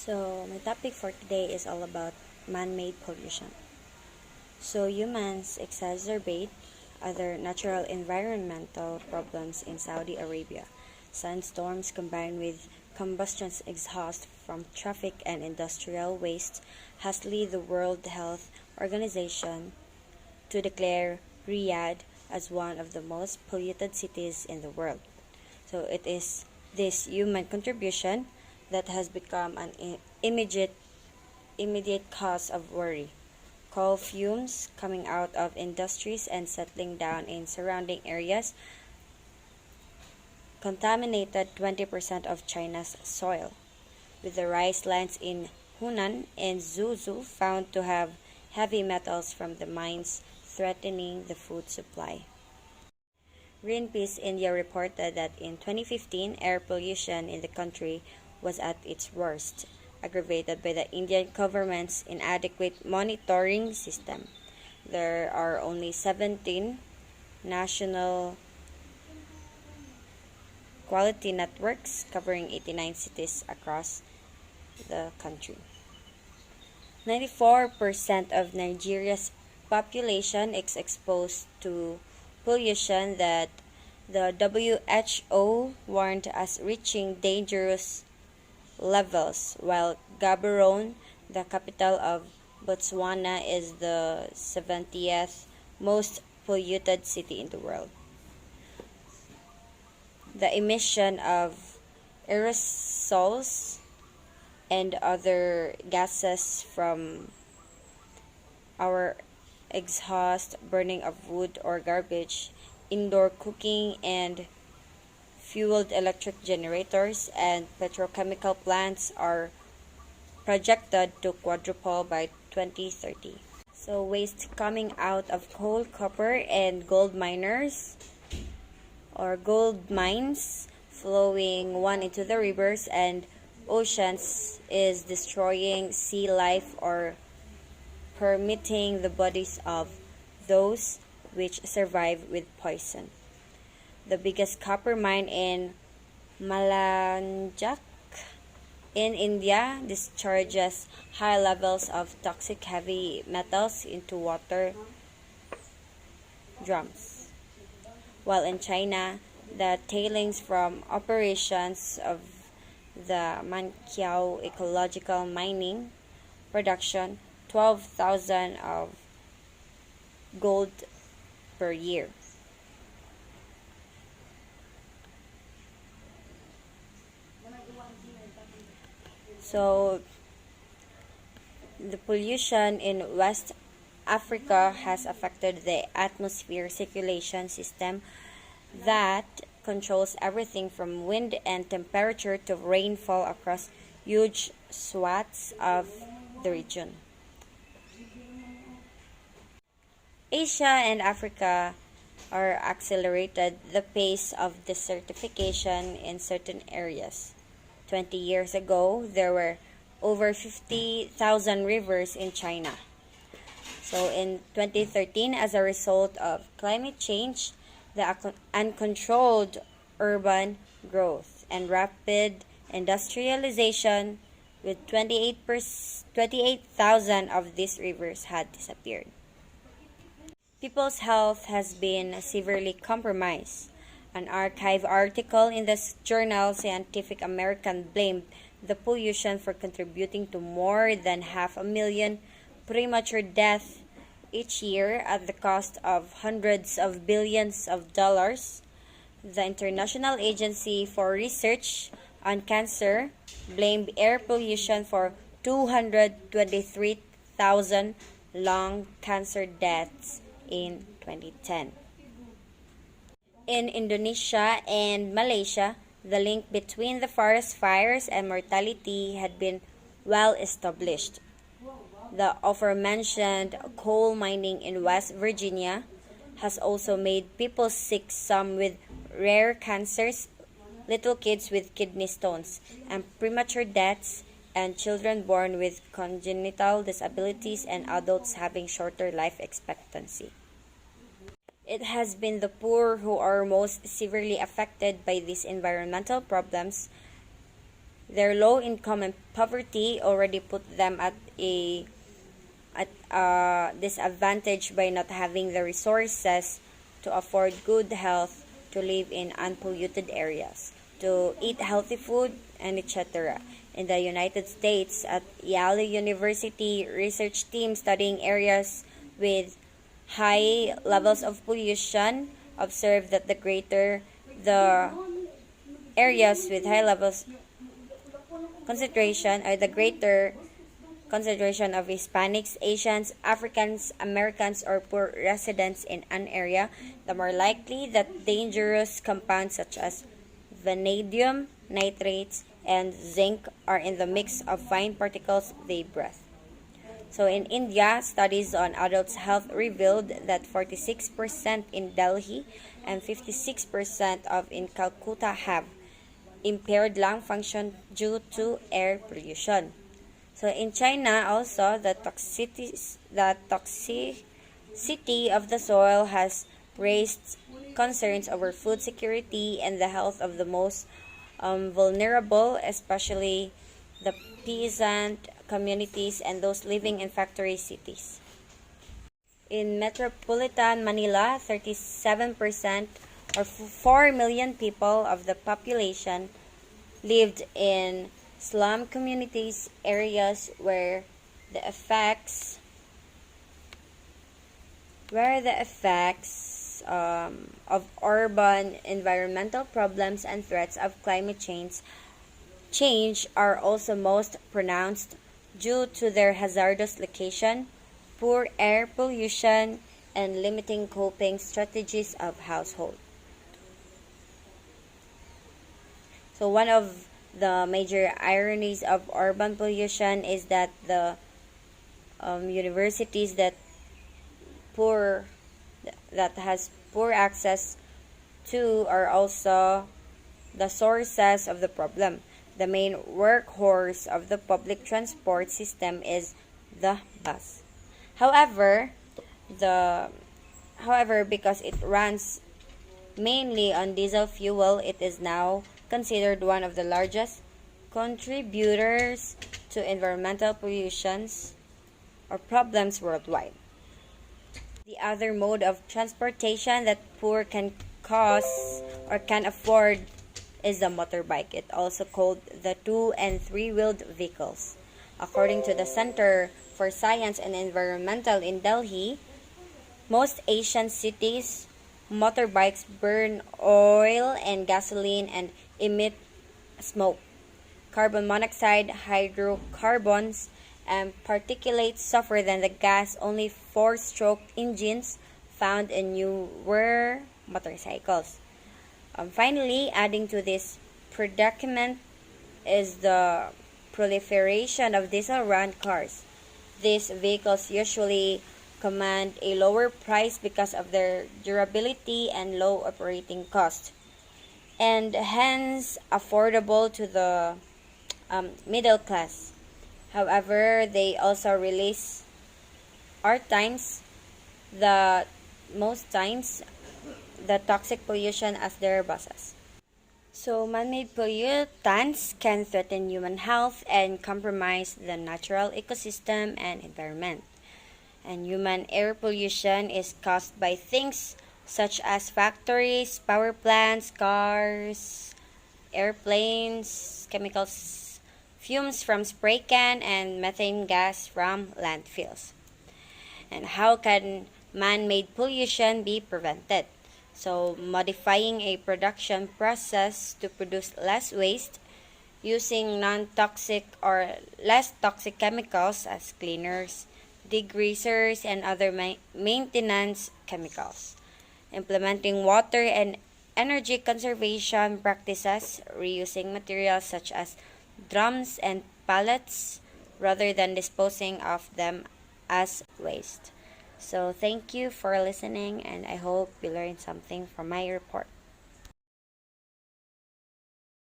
So, my topic for today is all about man-made pollution. So, humans exacerbate other natural environmental problems in Saudi Arabia. Sandstorms combined with combustion exhaust from traffic and industrial waste has led the World Health Organization to declare Riyadh as one of the most polluted cities in the world. So it is this human contribution that has become an immediate cause of worry. Coal fumes coming out of industries and settling down in surrounding areas contaminated 20% of China's soil, with the rice lands in Hunan and Zhuzhou found to have heavy metals from the mines threatening the food supply. Greenpeace India reported that in 2015, air pollution in the country was at its worst, aggravated by the Indian government's inadequate monitoring system. There are only 17 national quality networks covering 89 cities across the country. 94% of Nigeria's population is exposed to pollution that the WHO warned as reaching dangerous levels, while Gaborone, the capital of Botswana, is the 70th most polluted city in the world. The emission of aerosols and other gases from our exhaust, burning of wood or garbage, indoor cooking and fueled electric generators, and petrochemical plants are projected to quadruple by 2030. So waste coming out of coal, copper, and gold miners or gold mines flowing one into the rivers and oceans is destroying sea life or permitting the bodies of those which survive with poison. The biggest copper mine in Malanjak in India discharges high levels of toxic heavy metals into water drums. While in China, the tailings from operations of the Manqiao ecological mining production 12,000 of gold per year. So the pollution in West Africa has affected the atmosphere circulation system that controls everything from wind and temperature to rainfall across huge swaths of the region. Asia and Africa are accelerated the pace of desertification in certain areas. 20 years ago, there were over 50,000 rivers in China. So in 2013, as a result of climate change, the uncontrolled urban growth and rapid industrialization, with 28,000 of these rivers had disappeared. People's health has been severely compromised. An archive article in the journal Scientific American blamed the pollution for contributing to more than 500,000 premature deaths each year at the cost of hundreds of billions of dollars. The International Agency for Research on Cancer blamed air pollution for 223,000 lung cancer deaths in 2010. In Indonesia and Malaysia, the link between the forest fires and mortality had been well established. The aforementioned coal mining in West Virginia has also made people sick, some with rare cancers, little kids with kidney stones, and premature deaths, and children born with congenital disabilities and adults having shorter life expectancy. It has been the poor who are most severely affected by these environmental problems, Their low income and poverty already put them at a disadvantage by not having the resources to afford good health, to live in unpolluted areas, to eat healthy food, and etc. In the United States, at Yale University, research team studying areas with high levels of pollution observed that the greater the areas with high levels concentration, or the greater concentration of Hispanics, Asians, Africans, Americans, or poor residents in an area, the more likely that dangerous compounds such as vanadium, nitrates, and zinc are in the mix of fine particles they breathe. So in India, studies on adults' health revealed that 46% in Delhi and 56% of in Calcutta have impaired lung function due to air pollution. So in China also, the toxicity of the soil has raised concerns over food security and the health of the most vulnerable, especially the peasant communities and those living in factory cities. In metropolitan Manila, 37% or 4 million people of the population lived in slum communities, areas where the effects of urban environmental problems and threats of climate change are also most pronounced due to their hazardous location, poor air pollution, and limiting coping strategies of household. So one of the major ironies of urban pollution is that the universities that has poor access to are also the sources of the problem. The main workhorse of the public transport system is the bus. However, because it runs mainly on diesel fuel, it is now considered one of the largest contributors to environmental pollutions or problems worldwide. The other mode of transportation that poor can cause or can afford is the motorbike. It also called the 2 and 3-wheeled vehicles. According to the Center for Science and Environmental in Delhi, most Asian cities motorbikes burn oil and gasoline and emit smoke, carbon monoxide, hydrocarbons, and particulates suffer than the gas only 4-stroke engines found in newer motorcycles. Finally, adding to this predicament is the proliferation of diesel-run cars. These vehicles usually command a lower price because of their durability and low operating cost, and hence affordable to the middle class. However, they also release most times the toxic pollution as their bosses. So man-made pollutants can threaten human health and compromise the natural ecosystem and environment. And human air pollution is caused by things such as factories, power plants, cars, airplanes, chemicals, fumes from spray can, and methane gas from landfills. And how can man-made pollution be prevented? So, modifying a production process to produce less waste, using non-toxic or less toxic chemicals as cleaners, degreasers, and other maintenance chemicals. Implementing water and energy conservation practices, reusing materials such as drums and pallets rather than disposing of them as waste. So thank you for listening, and I hope you learned something from my report.